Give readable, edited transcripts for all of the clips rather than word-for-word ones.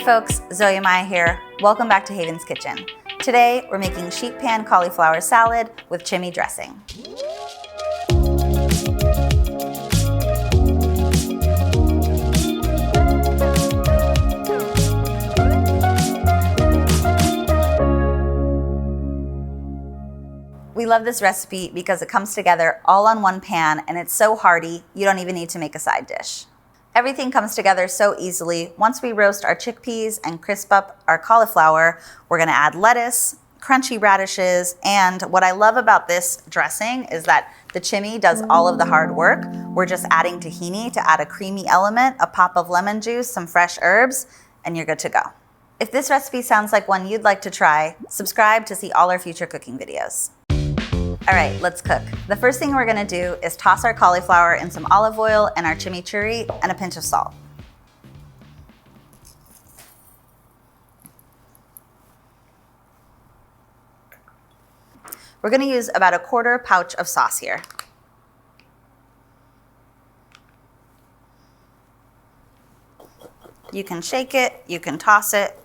folks, Zoe Maya here. Welcome back to Haven's Kitchen. Today, we're making sheet pan cauliflower salad with chimie dressing. We love this recipe because it comes together all on one pan and it's so hearty, you don't even need to make a side dish. Everything comes together so easily. Once we roast our chickpeas and crisp up our cauliflower, we're gonna add lettuce, crunchy radishes, and what I love about this dressing is that the chimie does all of the hard work. We're just adding tahini to add a creamy element, a pop of lemon juice, some fresh herbs, and you're good to go. If this recipe sounds like one you'd like to try, subscribe to see all our future cooking videos. All right, let's cook. The first thing we're gonna do is toss our cauliflower in some olive oil and our chimichurri and a pinch of salt. We're gonna use about a quarter pouch of sauce here. You can shake it, you can toss it,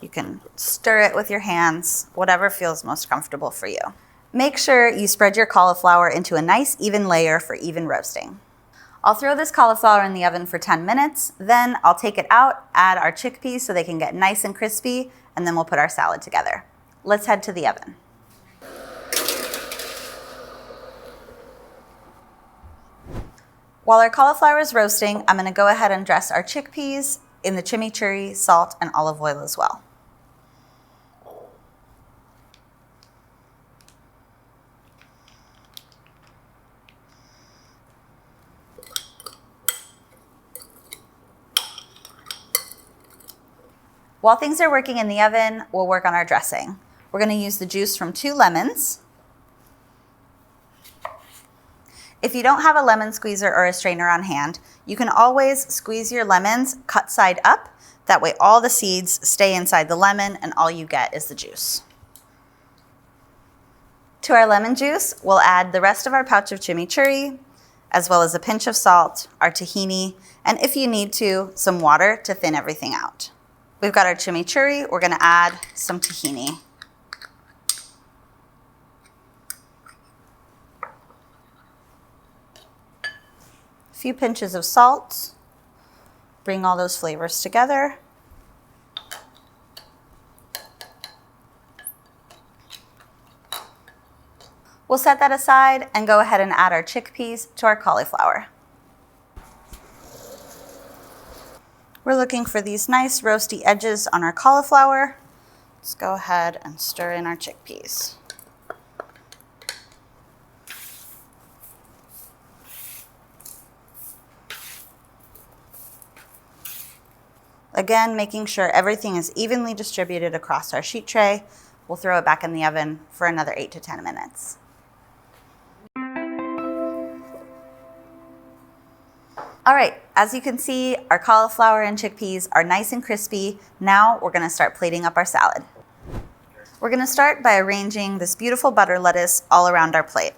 you can stir it with your hands, whatever feels most comfortable for you. Make sure you spread your cauliflower into a nice even layer for even roasting. I'll throw this cauliflower in the oven for 10 minutes, then I'll take it out, add our chickpeas so they can get nice and crispy, and then we'll put our salad together. Let's head to the oven. While our cauliflower is roasting, I'm gonna go ahead and dress our chickpeas in the chimichurri, salt, and olive oil as well. While things are working in the oven, we'll work on our dressing. We're gonna use the juice from 2 lemons. If you don't have a lemon squeezer or a strainer on hand, you can always squeeze your lemons cut side up. That way all the seeds stay inside the lemon and all you get is the juice. To our lemon juice, we'll add the rest of our pouch of chimichurri, as well as a pinch of salt, our tahini, and if you need to, some water to thin everything out. We've got our chimichurri, we're gonna add some tahini. A few pinches of salt, bring all those flavors together. We'll set that aside and go ahead and add our chickpeas to our cauliflower. We're looking for these nice roasty edges on our cauliflower. Let's go ahead and stir in our chickpeas. Again, making sure everything is evenly distributed across our sheet tray. We'll throw it back in the oven for another 8 to 10 minutes. All right, as you can see, our cauliflower and chickpeas are nice and crispy. Now we're gonna start plating up our salad. We're gonna start by arranging this beautiful butter lettuce all around our plate.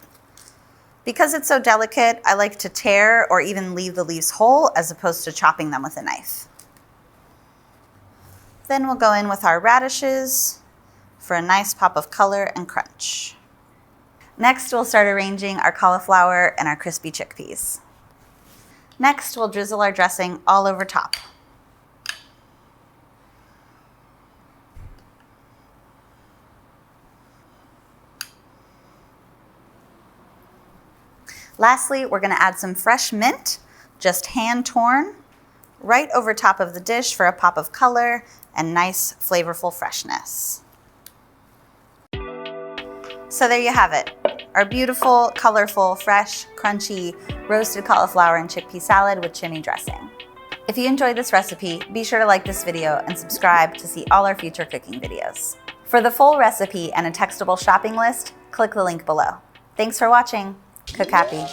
Because it's so delicate, I like to tear or even leave the leaves whole as opposed to chopping them with a knife. Then we'll go in with our radishes for a nice pop of color and crunch. Next, we'll start arranging our cauliflower and our crispy chickpeas. Next, we'll drizzle our dressing all over top. Lastly, we're gonna add some fresh mint, just hand torn, right over top of the dish for a pop of color and nice flavorful freshness. So there you have it. Our beautiful, colorful, fresh, crunchy, roasted cauliflower and chickpea salad with chimie dressing. If you enjoyed this recipe, be sure to like this video and subscribe to see all our future cooking videos. For the full recipe and a textable shopping list, click the link below. Thanks for watching. Cook happy.